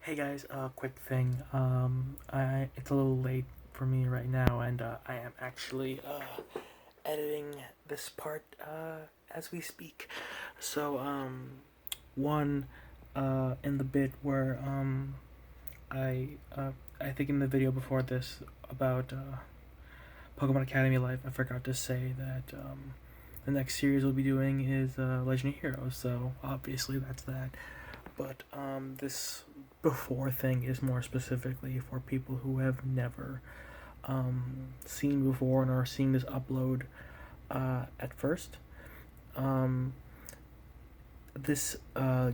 Hey guys, quick thing. It's a little late for me right now, and I am actually editing this part as we speak. So, one in the bit where I I think in the video before this about Pokemon Academy Life, I forgot to say that the next series we'll be doing is Legend of Heroes. So obviously that's that. But this before thing is more specifically for people who have never seen before and are seeing this upload at first. Um, this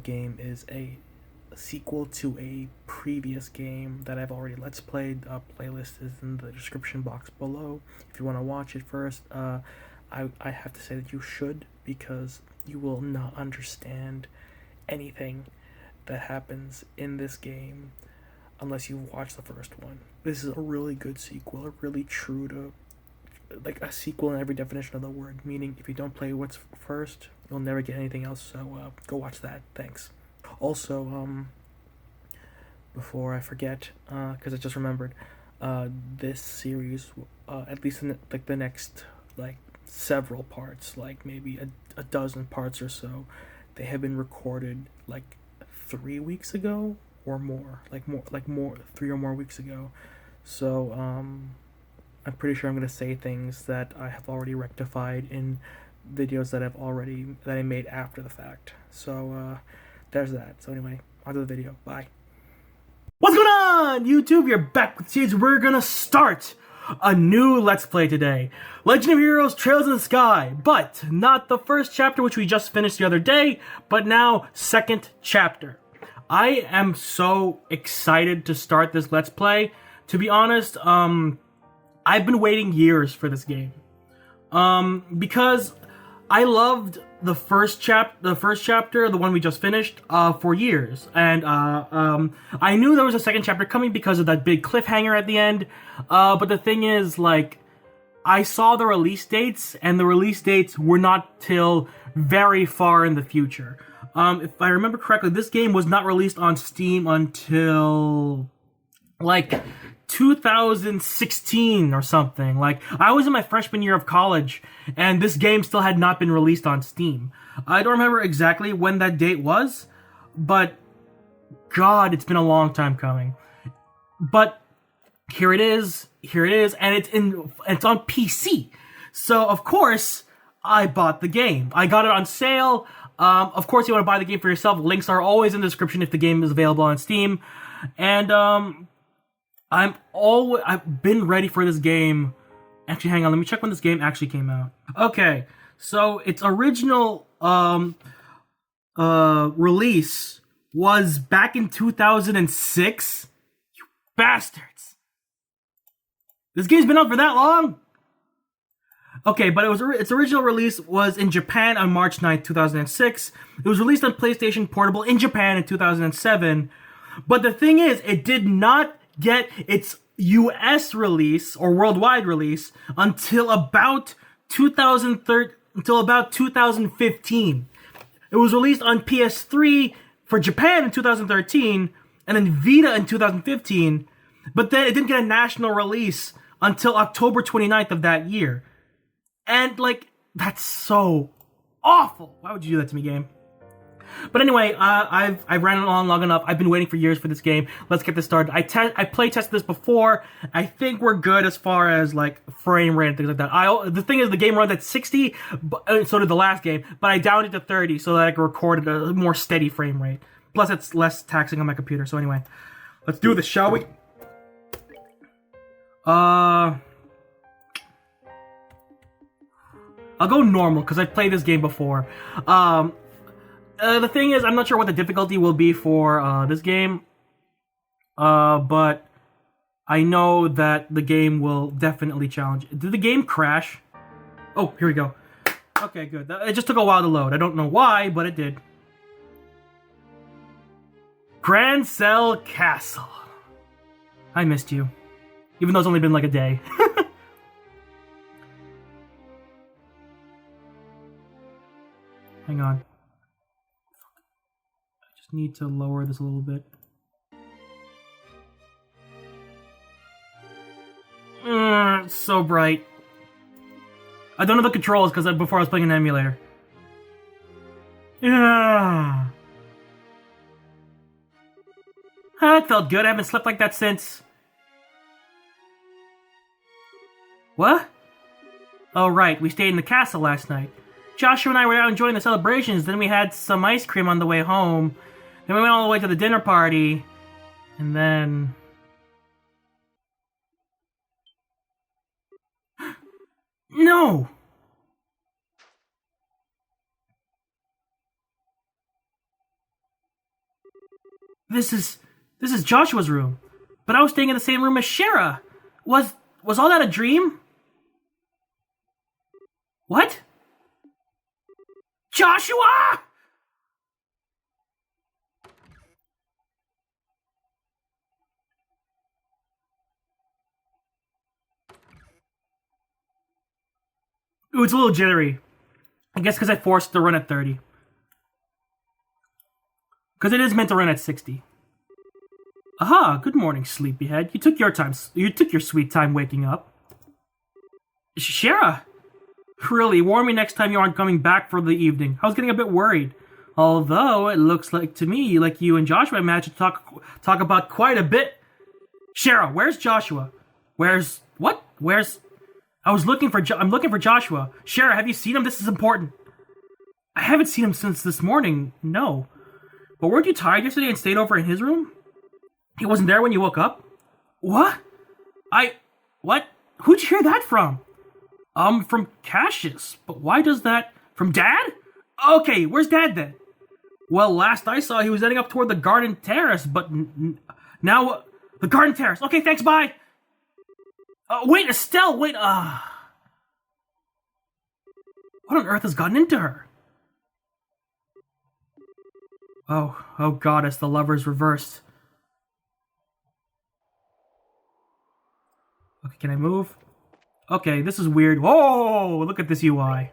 game is a sequel to a previous game that I've already let's played. Playlist is in the description box below. If you want to watch it first, I have to say that you should, because you will not understand anything that happens in this game unless you watch the first one. This is a really good sequel, really true to like a sequel in every definition of the word. Meaning, if you don't play what's first, you'll never get anything else. So go watch that. Thanks. Also, before I forget, because I just remembered, this series, at least in like the next like several parts, like maybe a dozen parts or so, they have been recorded like 3 weeks ago or more, like more 3 or more weeks ago. So I'm pretty sure I'm gonna say things that I have already rectified in videos that I made after the fact. So there's that. So anyway, onto the video. Bye. What's going on, YouTube? You're back with Seeds. We're gonna start a new Let's Play today. Legend of Heroes Trails in the Sky, but not the first chapter, which we just finished the other day, but now second chapter. I am so excited to start this Let's Play. To be honest, I've been waiting years for this game. Because I loved the first chapter, the one we just finished, for years. And I knew there was a second chapter coming because of that big cliffhanger at the end. But the thing is, like, I saw the release dates, and the release dates were not till very far in the future. If I remember correctly, this game was not released on Steam until like 2016 or something. Like, I was in my freshman year of college, and this game still had not been released on Steam. I don't remember exactly when that date was, but God, it's been a long time coming. But here it is, and it's on PC. So of course, I bought the game. I got it on sale. Of course, you want to buy the game for yourself. Links are always in the description if the game is available on Steam. And I've been ready for this game. Actually, hang on, let me check when this game actually came out. Okay, so its original release was back in 2006. You bastards! This game's been out for that long? Okay, but its original release was in Japan on March 9th, 2006. It was released on PlayStation Portable in Japan in 2007. But the thing is, it did not get its US release or worldwide release until about 2015. It was released on PS3 for Japan in 2013 and then Vita in 2015, but then it didn't get a national release until October 29th of that year. And like, that's so awful. Why would you do that to me, game? But anyway, I've ran it on long enough. I've been waiting for years for this game. Let's get this started. I play tested this before. I think we're good as far as like frame rate and things like that. The thing is, the game runs at 60, so did the last game. But I downed it to 30 so that I could record at a more steady frame rate. Plus, it's less taxing on my computer. So anyway, let's do this, shall we? I'll go normal because I've played this game before. The thing is, I'm not sure what the difficulty will be for this game, but I know that the game will definitely challenge. Did the game crash? Oh, here we go. Okay, good. It just took a while to load. I don't know why, but it did. Grand Cell Castle. I missed you, even though it's only been like a day. Hang on. Need to lower this a little bit. It's so bright. I don't know the controls because before I was playing an emulator. Yeah. That felt good. I haven't slept like that since. What? Oh, right. We stayed in the castle last night. Joshua and I were out enjoying the celebrations. Then we had some ice cream on the way home. Then we went all the way to the dinner party. And then... No! This is Joshua's room. But I was staying in the same room as Shara. Was all that a dream? What? Joshua! Ooh, it's a little jittery. I guess because I forced it to run at 30. Because it is meant to run at 60. Aha, good morning, sleepyhead. You took your sweet time waking up. Shara! Really, warn me next time you aren't coming back for the evening. I was getting a bit worried. Although, it looks like to me like you and Joshua managed to talk about quite a bit. Shara, where's Joshua? Where's... I'm looking for Joshua. Shara, have you seen him? This is important. I haven't seen him since this morning, no. But weren't you tired yesterday and stayed over in his room? He wasn't there when you woke up? What? What? Who'd you hear that from? From Cassius. But why does that... From Dad? Okay, where's Dad then? Well, last I saw, he was heading up toward the garden terrace, but now... the garden terrace. Okay, thanks, bye! Wait, Estelle, wait, What on earth has gotten into her? Oh, goddess, the lovers reversed. Okay, can I move? Okay, this is weird. Whoa, look at this UI.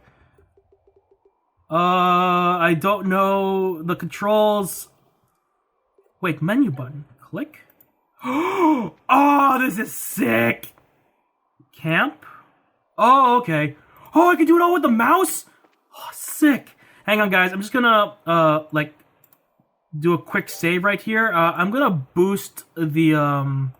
I don't know the controls. Wait, menu button. Click. Oh, this is sick. Camp? Oh, okay. Oh, I can do it all with the mouse? Oh, sick. Hang on, guys. I'm just gonna, do a quick save right here. I'm gonna boost the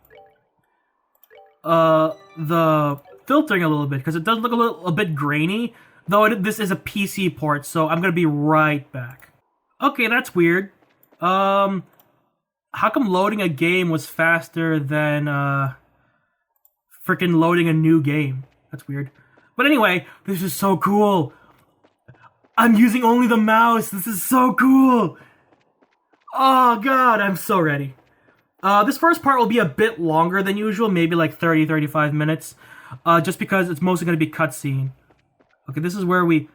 filtering a little bit, because it does look a bit grainy, though this is a PC port, so I'm gonna be right back. Okay, that's weird. How come loading a game was faster than, freaking loading a new game? That's weird. But anyway, this is so cool. I'm using only the mouse. This is so cool. Oh god, I'm so ready. This first part will be a bit longer than usual, maybe like 30-35 minutes. Just because it's mostly going to be cutscene. Okay, this is where we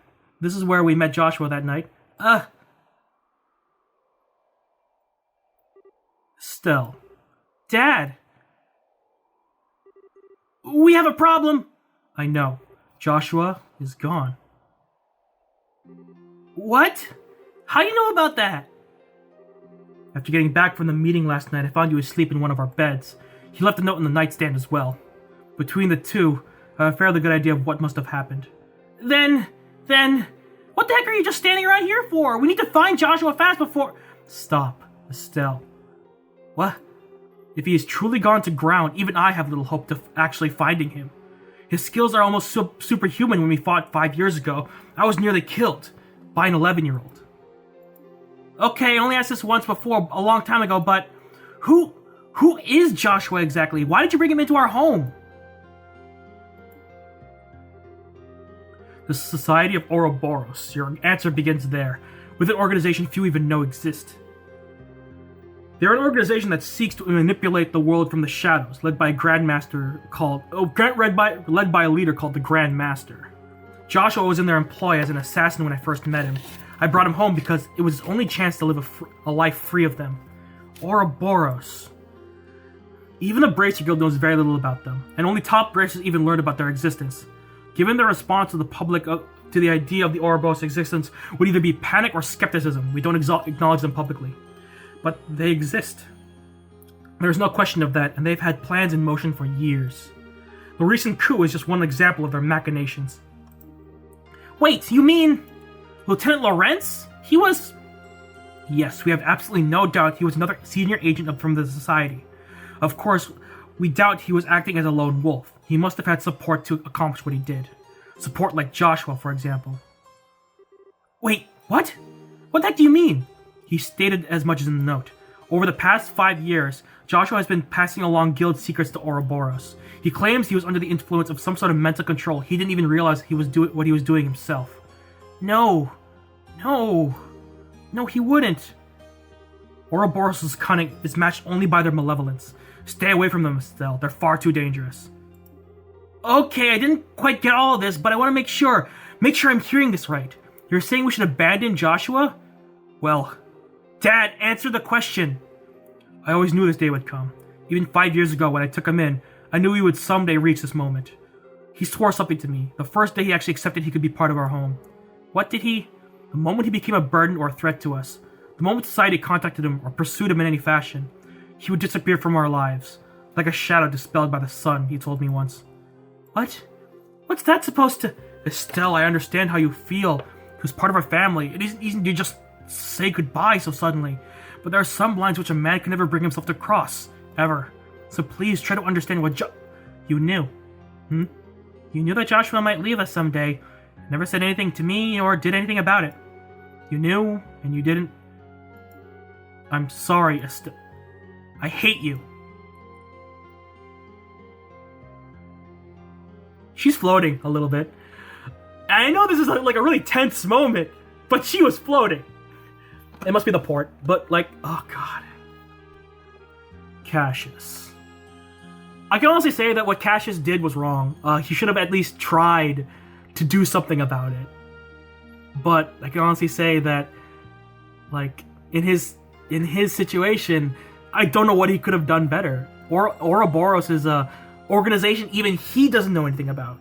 met Joshua that night. Estelle. Dad! We have a problem! I know. Joshua is gone. What? How do you know about that? After getting back from the meeting last night, I found you asleep in one of our beds. He left a note on the nightstand as well. Between the two, I have a fairly good idea of what must have happened. Then, what the heck are you just standing around here for? We need to find Joshua fast before... Stop, Estelle. What? If he is truly gone to ground, even I have little hope of actually finding him. His skills are almost superhuman. When we fought 5 years ago, I was nearly killed by an 11-year-old. Okay, I only asked this once before, a long time ago, but who is Joshua exactly? Why did you bring him into our home? The Society of Ouroboros. Your answer begins there, with an organization few even know exist. They're an organization that seeks to manipulate the world from the shadows, led by a led by a leader called the Grand Master. Joshua was in their employ as an assassin when I first met him. I brought him home because it was his only chance to live a life free of them. Ouroboros. Even the Bracer Guild knows very little about them, and only top Bracers even learned about their existence. Given their response to the public to the idea of the Ouroboros' existence would either be panic or skepticism. We don't acknowledge them publicly. But they exist. There's no question of that, and they've had plans in motion for years. The recent coup is just one example of their machinations. Wait, you mean Lieutenant Lawrence? He was... Yes, we have absolutely no doubt he was another senior agent from the Society. Of course, we doubt he was acting as a lone wolf. He must have had support to accomplish what he did. Support like Joshua, for example. Wait, what? What the heck do you mean? He stated as much as in the note. Over the past 5 years, Joshua has been passing along guild secrets to Ouroboros. He claims he was under the influence of some sort of mental control. He didn't even realize he was what he was doing himself. No, he wouldn't. Ouroboros' cunning is matched only by their malevolence. Stay away from them, Estelle. They're far too dangerous. Okay, I didn't quite get all of this, but I want to make sure I'm hearing this right. You're saying we should abandon Joshua? Well, Dad, answer the question. I always knew this day would come. Even 5 years ago when I took him in, I knew he would someday reach this moment. He swore something to me, the first day he actually accepted he could be part of our home. What did he? The moment he became a burden or a threat to us. The moment society contacted him or pursued him in any fashion. He would disappear from our lives. Like a shadow dispelled by the sun, he told me once. What? What's that supposed to... Estelle, I understand how you feel. He was part of our family. It isn't easy to just say goodbye so suddenly. But there are some lines which a man can never bring himself to cross. Ever. So please try to understand what You knew. You knew that Joshua might leave us someday. Never said anything to me or did anything about it. You knew, and you didn't... I'm sorry, Estelle. I hate you. She's floating a little bit. I know this is like a really tense moment, but she was floating. It must be the port, but oh god. Cassius. I can honestly say that what Cassius did was wrong. He should have at least tried to do something about it. But I can honestly say that, in his situation, I don't know what he could have done better. Ouroboros is a organization even he doesn't know anything about.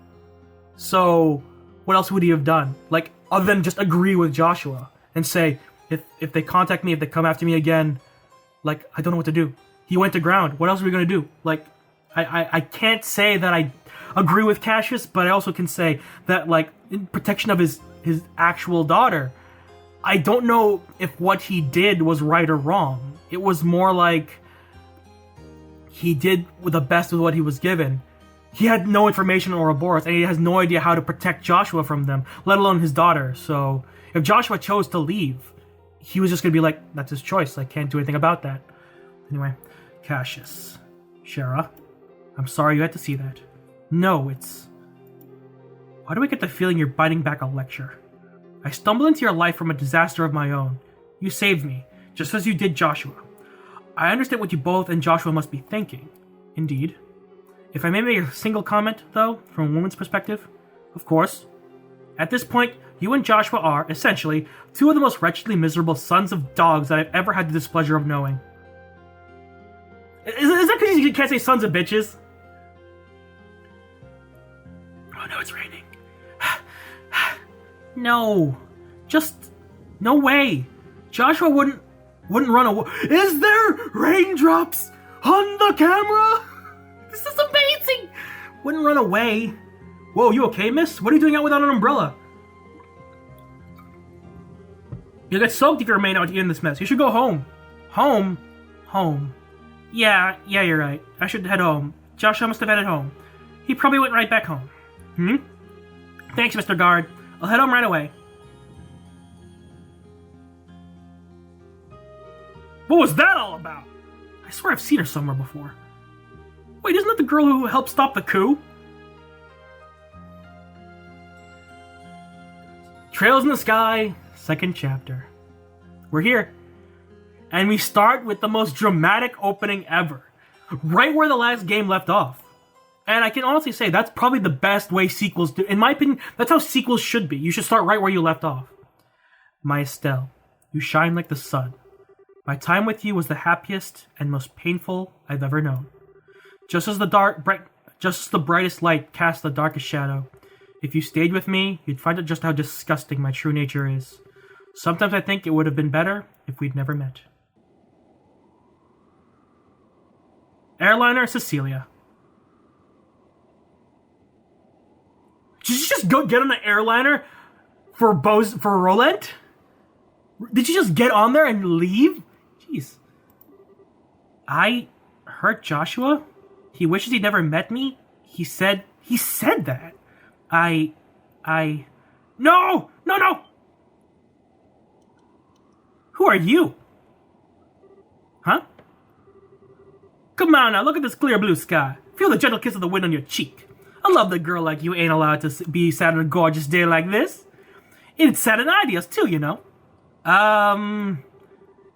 So, what else would he have done? Other than just agree with Joshua and say, if they contact me, if they come after me again, I don't know what to do. He went to ground. What else are we going to do? I can't say that I agree with Cassius, but I also can say that, in protection of his actual daughter, I don't know if what he did was right or wrong. It was more like he did the best with what he was given. He had no information on Ouroboros, and he has no idea how to protect Joshua from them, let alone his daughter. So, if Joshua chose to leave, he was just going to be that's his choice. I can't do anything about that. Anyway, Cassius. Shara, I'm sorry you had to see that. No, it's... Why do I get the feeling you're biting back a lecture? I stumbled into your life from a disaster of my own. You saved me, just as you did Joshua. I understand what you both and Joshua must be thinking. Indeed. If I may make a single comment, though, from a woman's perspective, of course. At this point, you and Joshua are, essentially, two of the most wretchedly miserable sons of dogs that I've ever had the displeasure of knowing. Is that because you can't say sons of bitches? Oh no, it's raining. No. Just... No way. Joshua wouldn't run away. Is there raindrops on the camera? This is amazing. Wouldn't run away. Whoa, you okay, miss? What are you doing out without an umbrella? You'll get soaked if you remain out here in this mess. You should go home. Home? Home. Yeah, you're right. I should head home. Joshua must have headed home. He probably went right back home. Thanks, Mr. Guard. I'll head home right away. What was that all about? I swear I've seen her somewhere before. Wait, isn't that the girl who helped stop the coup? Trails in the Sky, 2nd chapter. We're here. And we start with the most dramatic opening ever. Right where the last game left off. And I can honestly say that's probably the best way sequels do. In my opinion, that's how sequels should be. You should start right where you left off. My Estelle, you shine like the sun. My time with you was the happiest and most painful I've ever known. Just as the brightest light casts the darkest shadow. If you stayed with me, you'd find out just how disgusting my true nature is. Sometimes I think it would have been better if we'd never met. Airliner Cecilia. Did you just go get on an airliner for Roland? Did you just get on there and leave? Jeez. I hurt Joshua? He wishes he'd never met me? He said that. No! Who are you? Huh? Come on now, look at this clear blue sky. Feel the gentle kiss of the wind on your cheek. A lovely girl like you ain't allowed to be sad on a gorgeous day like this. It's sad and ideas too, you know.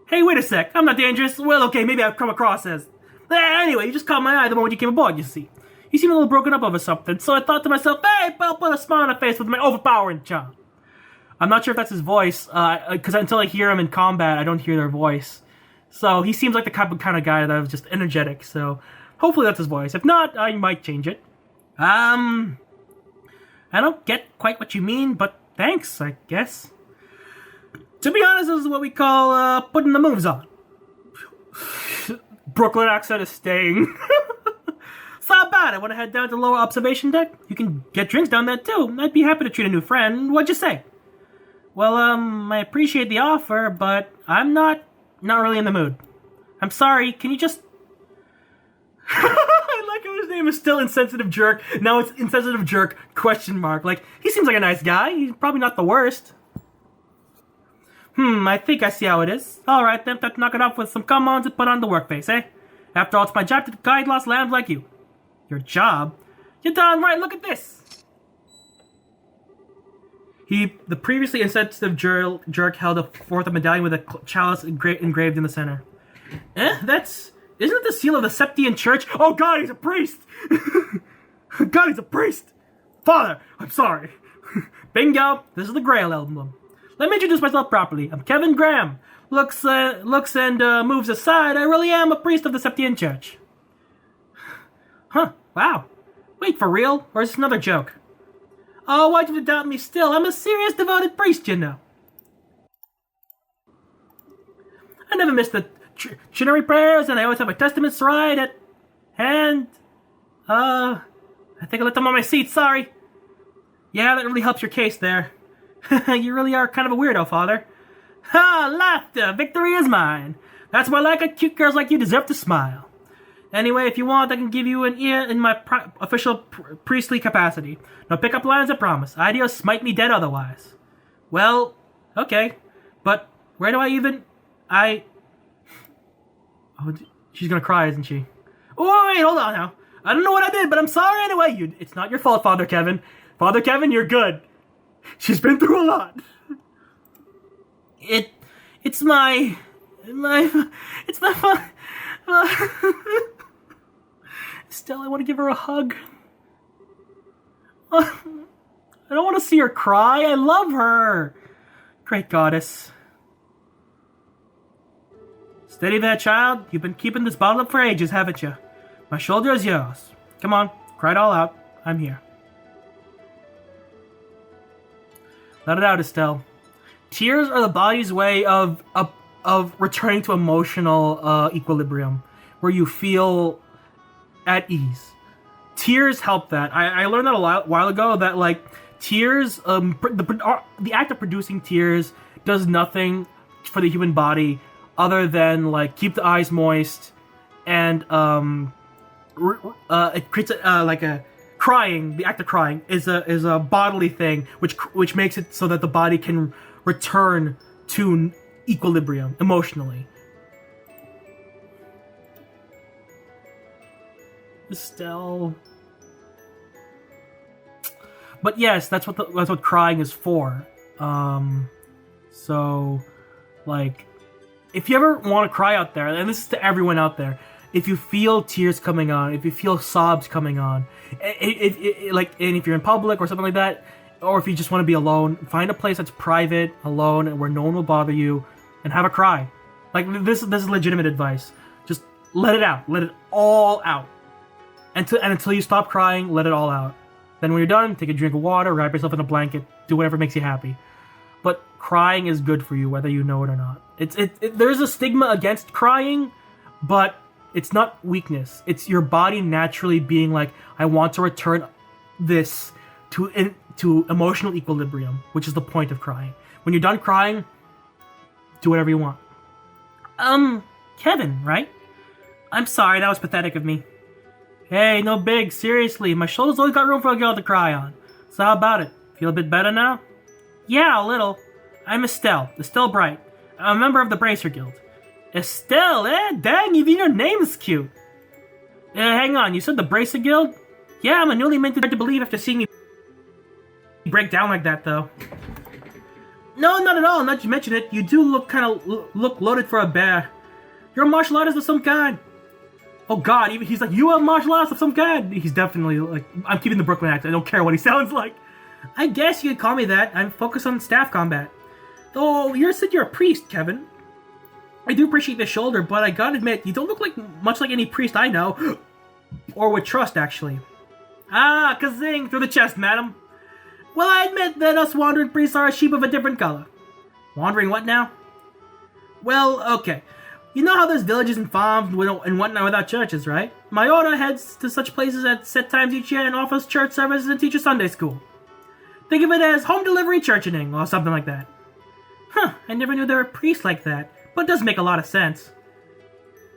Hey, wait a sec. I'm not dangerous. Well, okay, maybe I've come across as... Anyway, you just caught my eye the moment you came aboard, you see. You seem a little broken up over something, so I thought to myself, hey, I'll put a smile on my face with my overpowering charm. I'm not sure if that's his voice, because until I hear him in combat, I don't hear their voice. So he seems like the kind of guy that is just energetic, so hopefully that's his voice. If not, I might change it. I don't get quite what you mean, but thanks, I guess. To be honest, this is what we call, putting the moves on. Brooklyn accent is staying. It's not bad. I want to head down to the lower observation deck. You can get drinks down there, too. I'd be happy to treat a new friend. What'd you say? Well, I appreciate the offer, but I'm not really in the mood. I'm sorry, can you just... I like how his name is still Insensitive Jerk. Now it's Insensitive Jerk, question mark. Like, he seems like a nice guy. He's probably not the worst. I think I see how it is. Alright then, let's knock it off with some come-ons and put on the work face, eh? After all, it's my job to guide lost lambs like you. Your job? You're darn right, look at this! The previously insensitive jerk held forth a medallion with a chalice engraved in the center. Isn't it the seal of the Septian Church? Oh god, he's a priest! God, he's a priest! Father, I'm sorry. Bingo, this is the Grail emblem. Let me introduce myself properly. I'm Kevin Graham. Looks and moves aside, I really am a priest of the Septian Church. Huh, wow. Wait, for real? Or is this another joke? Oh, why'd you doubt me still? I'm a serious devoted priest, you know. I never miss the trinary prayers, and I always have my testaments right at hand. I think I left them on my seat, sorry. Yeah, that really helps your case there. You really are kind of a weirdo, Father. Ha! Laughter! Victory is mine! That's why like cute girls like you deserve to smile. Anyway, if you want, I can give you an ear in my official priestly capacity. No pick-up lines, I promise. Ideas smite me dead otherwise. Well, okay. But where do I even... Oh, she's gonna cry, isn't she? Oh, wait, hold on now. I don't know what I did, but I'm sorry anyway. It's not your fault, Father Kevin. Father Kevin, you're good. She's been through a lot. It's my fault. Estelle, I want to give her a hug. I don't want to see her cry. I love her. Great goddess. Steady there, child. You've been keeping this bottle up for ages, haven't you? My shoulder is yours. Come on, cry it all out. I'm here. Let it out, Estelle. Tears are the body's way of returning to emotional equilibrium, where you feel at ease. Tears help that. I learned that a while ago that like tears, the act of producing tears does nothing for the human body other than like keep the eyes moist, and it creates like a crying. The act of crying is a bodily thing, which makes it so that the body can return to equilibrium emotionally. Estelle. But yes, that's what crying is for. So, like, if you ever want to cry out there, and this is to everyone out there, if you feel tears coming on, if you feel sobs coming on, and if you're in public or something like that, or if you just want to be alone, find a place that's private, alone, and where no one will bother you, and have a cry. Like, this is legitimate advice. Just let it out. Let it all out. And until you stop crying, let it all out. Then when you're done, take a drink of water, wrap yourself in a blanket, do whatever makes you happy. But crying is good for you, whether you know it or not. There's a stigma against crying, but it's not weakness. It's your body naturally being like, I want to return this to emotional equilibrium, which is the point of crying. When you're done crying, do whatever you want. Kevin, right? I'm sorry, that was pathetic of me. Hey, no big, seriously, my shoulders always got room for a girl to cry on. So how about it? Feel a bit better now? Yeah, a little. I'm Estelle Bright. I'm a member of the Bracer Guild. Estelle, dang, even your name is cute. Hang on, you said the Bracer Guild? Yeah, I'm a newly minted to believe after seeing me break down like that, though. No, not at all, now that you mention it, you do look look loaded for a bear. You're a martial artist of some kind. Oh god, he's like, you a martial artist of some kind? He's definitely like, I'm keeping the Brooklyn accent, I don't care what he sounds like. I guess you could call me that, I'm focused on staff combat. Though, you said you're a priest, Kevin. I do appreciate the shoulder, but I gotta admit, you don't look like much like any priest I know. Or would trust, actually. Ah, kazing, through the chest, madam. Well, I admit that us wandering priests are a sheep of a different color. Wandering what now? Well, okay. You know how there's villages and farms and whatnot without churches, right? My order heads to such places at set times each year and offers church services and teaches Sunday school. Think of it as home delivery churching or something like that. Huh, I never knew there were priests like that, but it does make a lot of sense.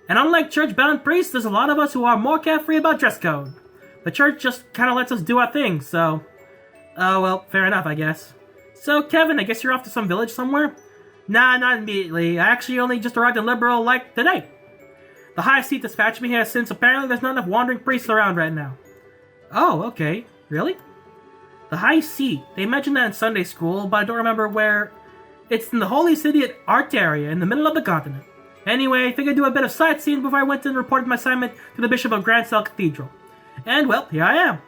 And unlike church-bound priests, there's a lot of us who are more carefree about dress code. The church just kind of lets us do our thing, so... Oh, well, fair enough, I guess. So, Kevin, I guess you're off to some village somewhere? Nah, not immediately. I actually only just arrived in Liberal, like, today. The High Seat dispatched me here since apparently there's not enough wandering priests around right now. Oh, okay. Really? The High Seat. They mentioned that in Sunday school, but I don't remember where... It's in the Holy City at Art area, in the middle of the continent. Anyway, I figured I'd do a bit of sightseeing before I went and reported my assignment to the Bishop of Grand Cell Cathedral. And, well, here I am.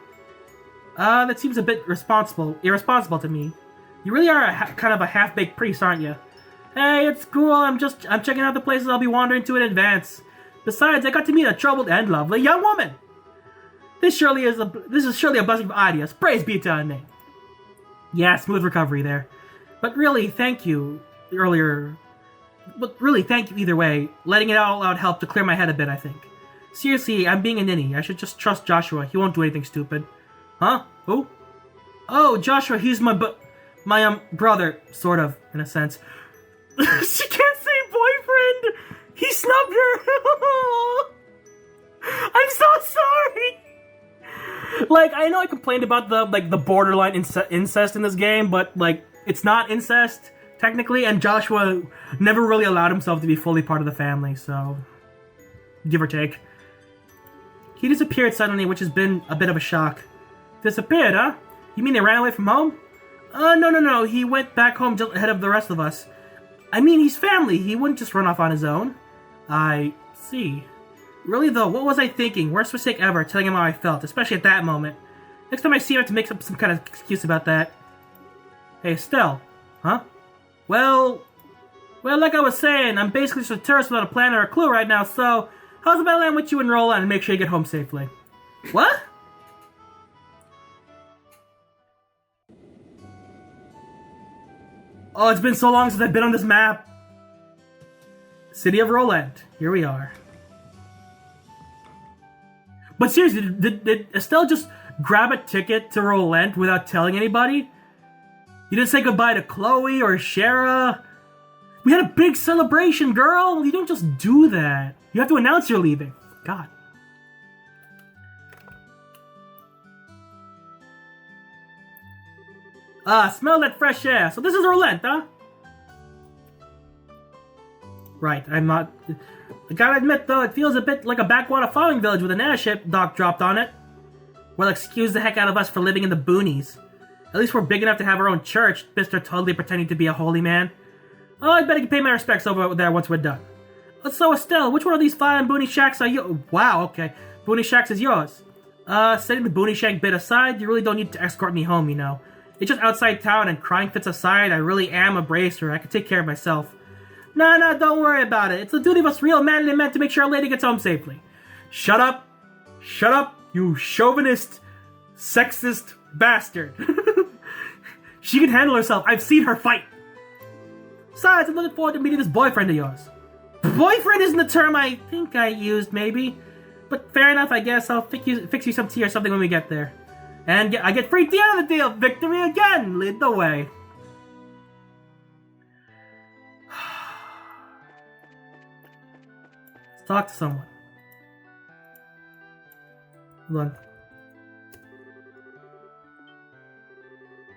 That seems a bit irresponsible to me. You really are kind of a half-baked priest, aren't you? Hey, it's cool, I'm checking out the places I'll be wandering to in advance. Besides, I got to meet a troubled and lovely young woman. This is surely a blessing of ideas. Praise be to her name. Yeah, smooth recovery there. But really, thank you either way. Letting it all out helped to clear my head a bit, I think. Seriously, I'm being a ninny. I should just trust Joshua. He won't do anything stupid. Huh? Who? Oh, Joshua, he's my brother, sort of, in a sense. She can't say boyfriend! He snubbed her! I'm so sorry! Like, I know I complained about the borderline incest in this game, but, like, it's not incest, technically, and Joshua never really allowed himself to be fully part of the family, so... Give or take. He disappeared suddenly, which has been a bit of a shock. Disappeared, huh? You mean he ran away from home? No. He went back home just ahead of the rest of us. I mean, he's family. He wouldn't just run off on his own. I see. Really, though, what was I thinking? Worst mistake ever, telling him how I felt, especially at that moment. Next time I see him, I have to make some kind of excuse about that. Hey, Estelle. Huh? Well, like I was saying, I'm basically just a tourist without a plan or a clue right now, so... How's about I land with you and roll on and make sure you get home safely? What? Oh, it's been so long since I've been on this map. City of Roland. Here we are. But seriously, did Estelle just grab a ticket to Roland without telling anybody? You didn't say goodbye to Chloe or Shara? We had a big celebration, girl! You don't just do that. You have to announce you're leaving. God. Smell that fresh air. So this is Roland, huh? Right, I'm not... I gotta admit, though, it feels a bit like a backwater farming village with an airship dock dropped on it. Well, excuse the heck out of us for living in the boonies. At least we're big enough to have our own church, Mr. Totally pretending to be a holy man. Oh, I bet I can pay my respects over there once we're done. So, Estelle, which one of these fine boony shacks are you? Wow, okay. Boony shacks is yours. Setting the boony shack bit aside, you really don't need to escort me home, you know. It's just outside town, and crying fits aside, I really am a bracer. I can take care of myself. Nah, don't worry about it. It's the duty of us real manly men to make sure our lady gets home safely. Shut up, you chauvinist, sexist bastard. She can handle herself. I've seen her fight. Besides, I'm looking forward to meeting this boyfriend of yours. Boyfriend isn't the term I think I used, maybe. But fair enough, I guess. I'll fix you some tea or something when we get there. And I get free tea out of the deal. Victory again. Lead the way. Let's talk to someone. Hold on.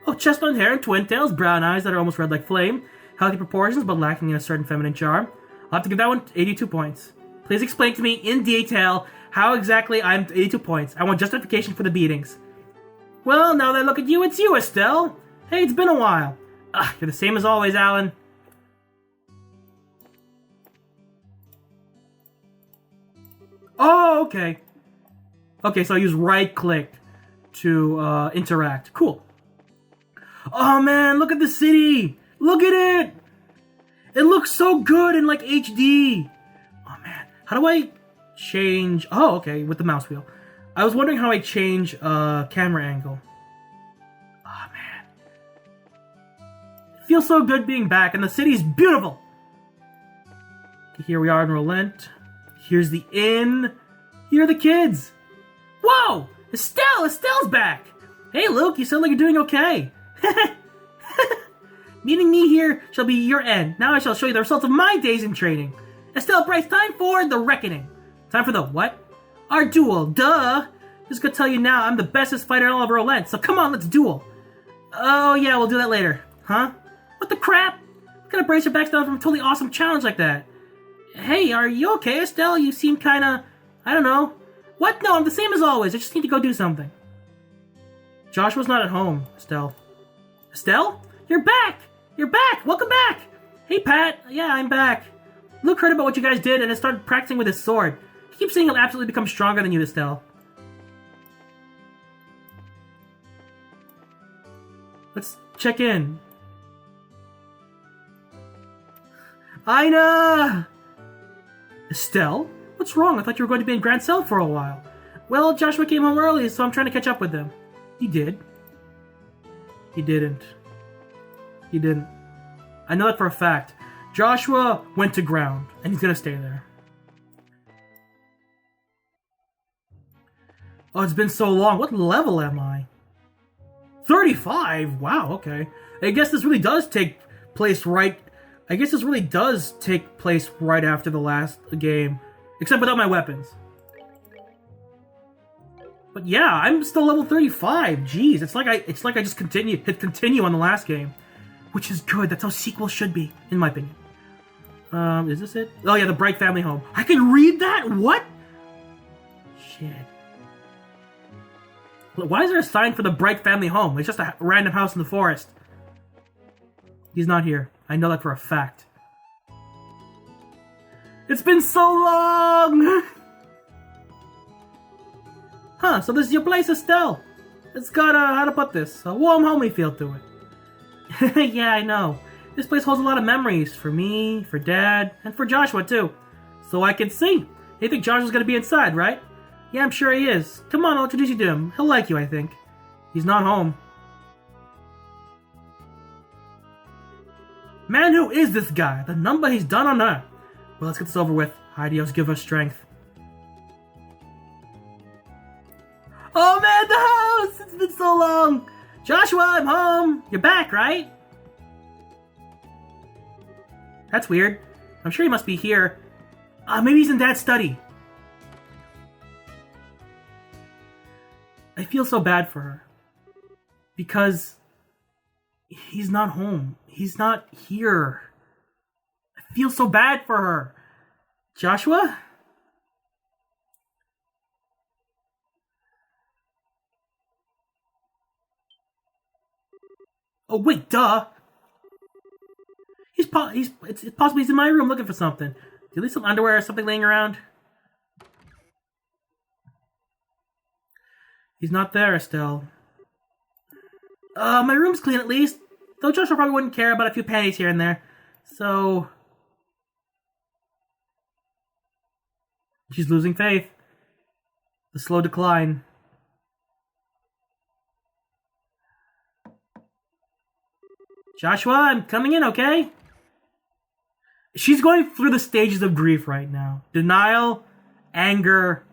Oh, chestnut hair and twin tails, brown eyes that are almost red like flame, healthy proportions but lacking in a certain feminine charm. I'll have to give that one 82 points. Please explain to me in detail how exactly I'm 82 points. I want justification for the beatings. Well, now that I look at you, it's you, Estelle. Hey, it's been a while. You're the same as always, Alan. Oh, okay. Okay, so I use right-click to interact. Cool. Oh, man, look at the city. Look at it. It looks so good in, like, HD. Oh, man. How do I change... Oh, okay, with the mouse wheel. I was wondering how I change camera angle. Oh, man. It feels so good being back, and the city's beautiful. Here we are in Relent. Here's the inn. Here are the kids. Whoa! Estelle! Estelle's back! Hey, Luke, you sound like you're doing okay. Meeting me here shall be your end. Now I shall show you the results of my days in training. Estelle Bryce, time for the reckoning. Time for the what? Our duel, duh! Just gonna tell you now, I'm the bestest fighter in all of Relent, so come on, let's duel. Oh yeah, we'll do that later. Huh? What the crap? What kind of brace your backs down from a totally awesome challenge like that? Hey, are you okay, Estelle? You seem kinda... I don't know. What? No, I'm the same as always. I just need to go do something. Joshua's not at home, Estelle. Estelle? You're back! You're back! Welcome back! Hey, Pat. Yeah, I'm back. Luke heard about what you guys did and has started practicing with his sword. He keeps saying he'll absolutely become stronger than you, Estelle. Let's check in. Ina! Estelle? What's wrong? I thought you were going to be in Grand Cell for a while. Well, Joshua came home early, so I'm trying to catch up with him. He did. He didn't. He didn't. I know that for a fact. Joshua went to ground, and he's gonna stay there. Oh, it's been so long. What level am I? 35? Wow, okay. I guess this really does take place right... I guess this really does take place right after the last game. Except without my weapons. But yeah, I'm still level 35. Jeez, it's like I just hit continue on the last game. Which is good. That's how sequels should be, in my opinion. Is this it? Oh yeah, the Bright Family Home. I can read that? What? Shit. Why is there a sign for the Bright Family Home? It's just a random house in the forest. He's not here. I know that for a fact. It's been so long! Huh, so this is your place, Estelle. It's got how to put this, a warm, homey feel to it. Yeah, I know. This place holds a lot of memories for me, for Dad, and for Joshua, too. So I can see. You think Joshua's gonna be inside, right? Yeah, I'm sure he is. Come on, I'll introduce you to him. He'll like you, I think. He's not home. Man, who is this guy? The number he's done on her. Well, let's get this over with. Ideos give us strength. Oh man, the house! It's been so long! Joshua, I'm home! You're back, right? That's weird. I'm sure he must be here. Maybe he's in Dad's study. I feel so bad for her. Because he's not home. He's not here. I feel so bad for her. Joshua? Oh, wait, duh. It's possible he's in my room looking for something. Do you leave some underwear or something laying around? He's not there, Estelle. My room's clean at least. Though Joshua probably wouldn't care about a few panties here and there. So... she's losing faith. The slow decline. Joshua, I'm coming in, okay? She's going through the stages of grief right now. Denial, anger,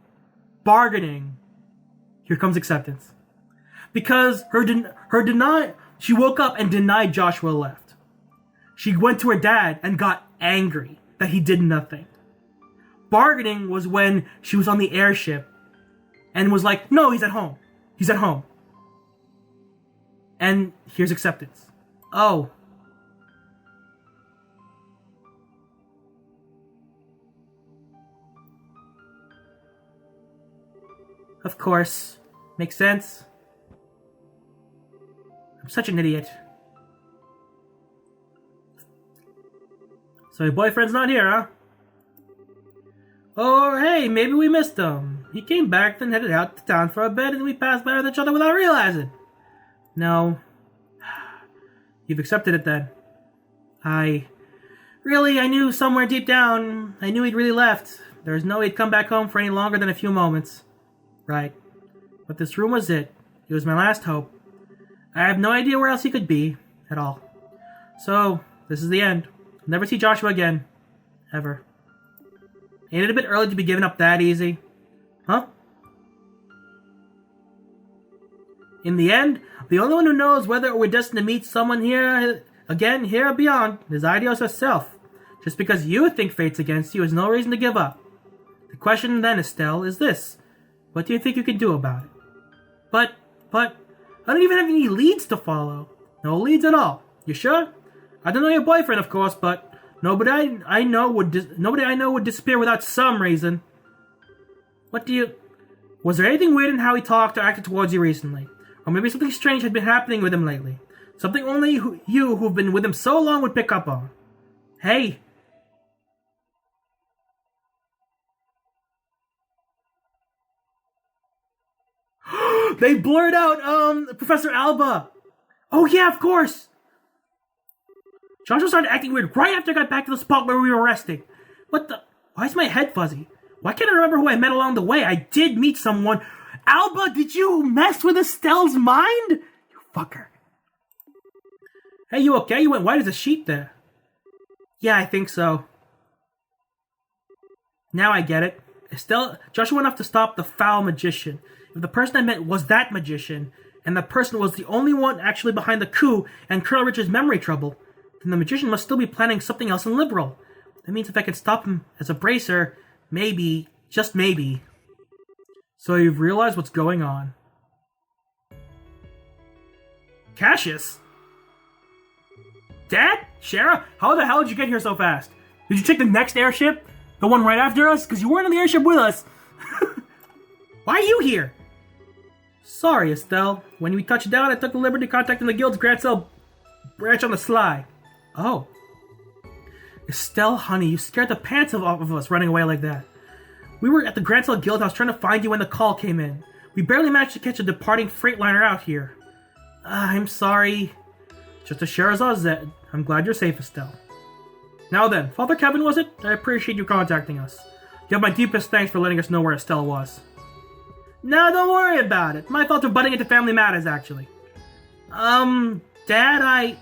bargaining. Here comes acceptance. Because she woke up and denied Joshua left. She went to her dad and got angry that he did nothing. Bargaining was when she was on the airship and was like, no, he's at home. He's at home. And here's acceptance. Oh. Of course. Makes sense. I'm such an idiot. So your boyfriend's not here, huh? Or hey, maybe we missed him. He came back, then headed out to town for a bit, and we passed by with each other without realizing. No. You've accepted it then. I knew somewhere deep down, I knew he'd really left. There was no way he'd come back home for any longer than a few moments. Right. But this room was it. It was my last hope. I have no idea where else he could be, at all. So, this is the end. I'll never see Joshua again. Ever. Ain't it a bit early to be giving up that easy? Huh? In the end, the only one who knows whether we're destined to meet someone here or beyond is Idios herself. Just because you think fate's against you is no reason to give up. The question then, Estelle, is this. What do you think you can do about it? But, I don't even have any leads to follow. No leads at all. You sure? I don't know your boyfriend, of course, but nobody I know would disappear without some reason. Was there anything weird in how he talked or acted towards you recently? Or maybe something strange had been happening with him lately. Something only you who've been with him so long would pick up on. Hey. They blurred out, Professor Alba. Oh yeah, of course. Joshua started acting weird right after I got back to the spot where we were resting. What the? Why is my head fuzzy? Why can't I remember who I met along the way? I did meet someone. Alba, did you mess with Estelle's mind? You fucker. Hey, you okay? You went white as a sheet there. Yeah, I think so. Now I get it. Joshua went off to stop the foul magician. If the person I met was that magician, and the person was the only one actually behind the coup and Colonel Richard's memory trouble, then the magician must still be planning something else in Liberal. That means if I can stop him as a bracer, maybe, just maybe. So you've realized what's going on. Cassius? Dad? Shara? How the hell did you get here so fast? Did you take the next airship? The one right after us? Because you weren't on the airship with us. Why are you here? Sorry, Estelle. When we touched down, I took the liberty contacting the guild's Grand Cell branch on the sly. Oh. Estelle, honey, you scared the pants off of us running away like that. We were at the Grand Cell Guild House trying to find you when the call came in. We barely managed to catch a departing freightliner out here. I'm sorry. Just a Sherazade Zed. I'm glad you're safe, Estelle. Now then, Father Kevin, was it? I appreciate you contacting us. You have my deepest thanks for letting us know where Estelle was. No, don't worry about it. My fault for butting into family matters, actually. Dad,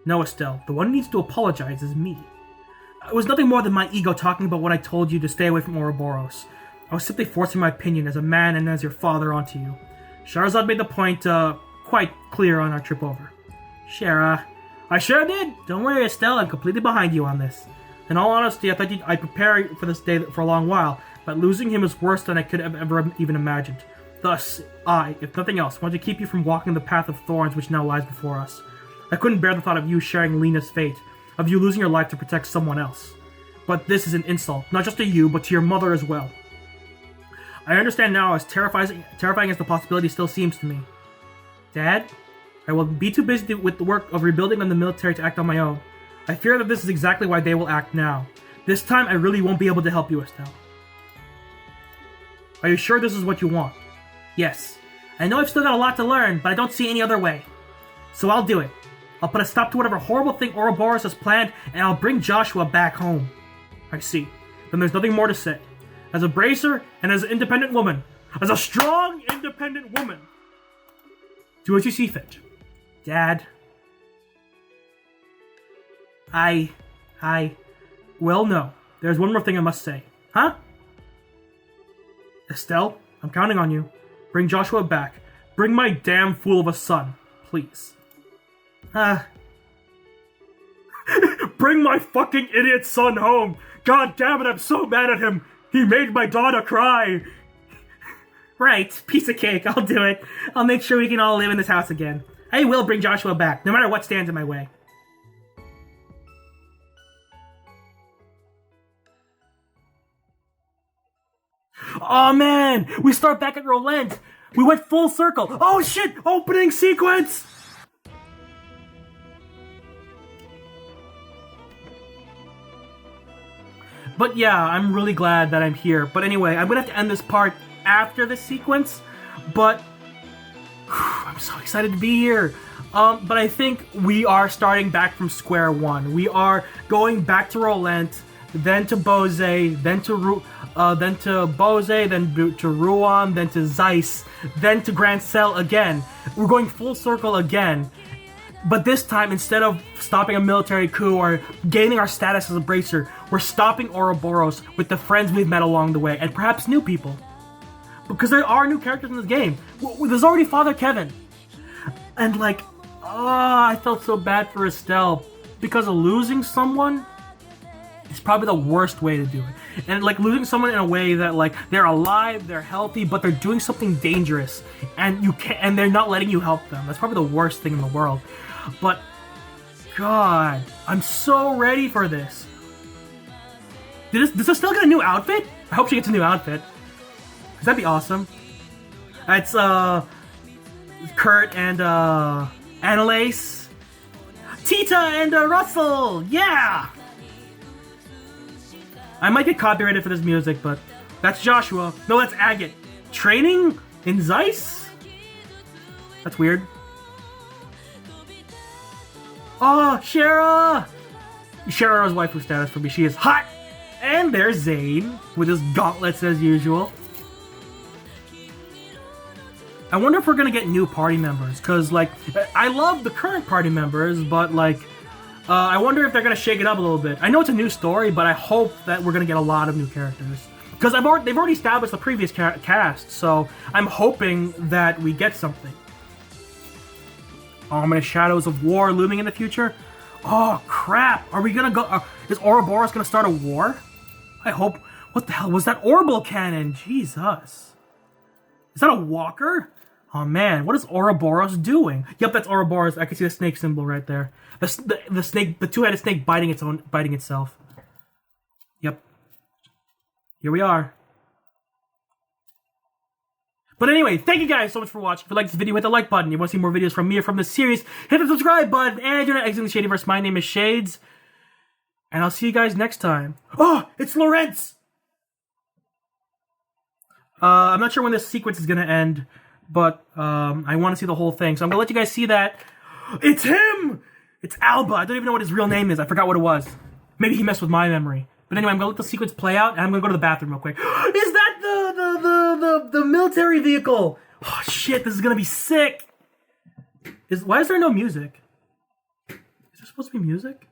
No, Estelle, the one who needs to apologize is me. It was nothing more than my ego talking about what I told you to stay away from Ouroboros. I was simply forcing my opinion as a man and as your father onto you. Sherazade made the point, quite clear on our trip over. Shara, I sure did. Don't worry, Estelle, I'm completely behind you on this. In all honesty, I thought I'd prepare for this day for a long while, but losing him is worse than I could have ever even imagined. Thus, I, if nothing else, want to keep you from walking the path of thorns which now lies before us. I couldn't bear the thought of you sharing Lena's fate, of you losing your life to protect someone else. But this is an insult, not just to you, but to your mother as well. I understand now, as terrifying as the possibility still seems to me. Dad, I will be too busy with the work of rebuilding on the military to act on my own. I fear that this is exactly why they will act now. This time, I really won't be able to help you, Estelle. Are you sure this is what you want? Yes. I know I've still got a lot to learn, but I don't see any other way. So I'll do it. I'll put a stop to whatever horrible thing Ouroboros has planned, and I'll bring Joshua back home. I see. Then there's nothing more to say. As a bracer, and as an independent woman, as a strong, independent woman, do as you see fit. Dad. Well, no. There's one more thing I must say. Huh? Estelle, I'm counting on you. Bring Joshua back. Bring my damn fool of a son, please. Bring my fucking idiot son home. God damn it, I'm so mad at him. He made my daughter cry. Right, piece of cake, I'll do it. I'll make sure we can all live in this house again. I will bring Joshua back, no matter what stands in my way. Oh man, we start back at Rolent. We went full circle. Oh shit, opening sequence! But yeah, I'm really glad that I'm here. But anyway, I'm gonna have to end this part after this sequence. But I'm so excited to be here. But I think we are starting back from square one. We are going back to Rolent, then to Bose, then to Bose, then to Rouen, then to Zeiss, then to Grand Cell again. We're going full circle again. But this time, instead of stopping a military coup or gaining our status as a bracer, we're stopping Ouroboros with the friends we've met along the way, and perhaps new people. Because there are new characters in this game. There's already Father Kevin. And like, I felt so bad for Estelle. Because of losing someone, it's probably the worst way to do it. And like losing someone in a way that like they're alive, they're healthy, but they're doing something dangerous, and you can't, and they're not letting you help them. That's probably the worst thing in the world. But God, I'm so ready for this. Does Estelle get a new outfit? I hope she gets a new outfit. Cause that'd be awesome. It's Kurt and Annalise, Tita and Russell. Yeah. I might get copyrighted for this music, but that's Joshua. No, that's Agate. Training in Zeiss? That's weird. Oh, Shara! Shara's waifu status for me. She is hot! And there's Zane, with his gauntlets as usual. I wonder if we're gonna get new party members, because, like, I love the current party members, but, like, I wonder if they're gonna shake it up a little bit. I know it's a new story, but I hope that we're gonna get a lot of new characters. Because they've already established the previous cast, so I'm hoping that we get something. Ominous shadows of war looming in the future. Oh crap! Are we gonna go? Is Ouroboros gonna start a war? I hope. What the hell was that orbital cannon? Jesus! Is that a walker? Oh man, what is Ouroboros doing? Yep, that's Ouroboros. I can see the snake symbol right there. The snake, the two-headed snake biting itself. Yep. Here we are. But anyway, thank you guys so much for watching. If you like this video, hit the like button. If you want to see more videos from me or from this series, hit the subscribe button. And you're not exiting the Shadyverse. My name is Shades. And I'll see you guys next time. Oh, it's Lawrence! I'm not sure when this sequence is going to end, but I want to see the whole thing. So I'm going to let you guys see that. It's him! It's Alba. I don't even know what his real name is. I forgot what it was. Maybe he messed with my memory. But anyway, I'm going to let the sequence play out, and I'm going to go to the bathroom real quick. Is that the military vehicle? Oh, shit, this is going to be sick. Why is there no music? Is there supposed to be music?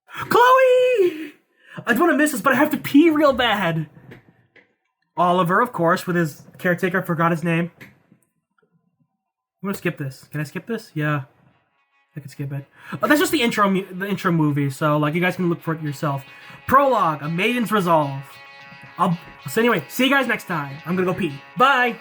Chloe! I don't want to miss this, but I have to pee real bad. Oliver, of course, with his caretaker. I forgot his name. I'm going to skip this. Can I skip this? Yeah. I can skip it. Oh, that's just the intro movie, so like you guys can look for it yourself. Prologue, A Maiden's Resolve. So anyway, see you guys next time. I'm gonna go pee. Bye!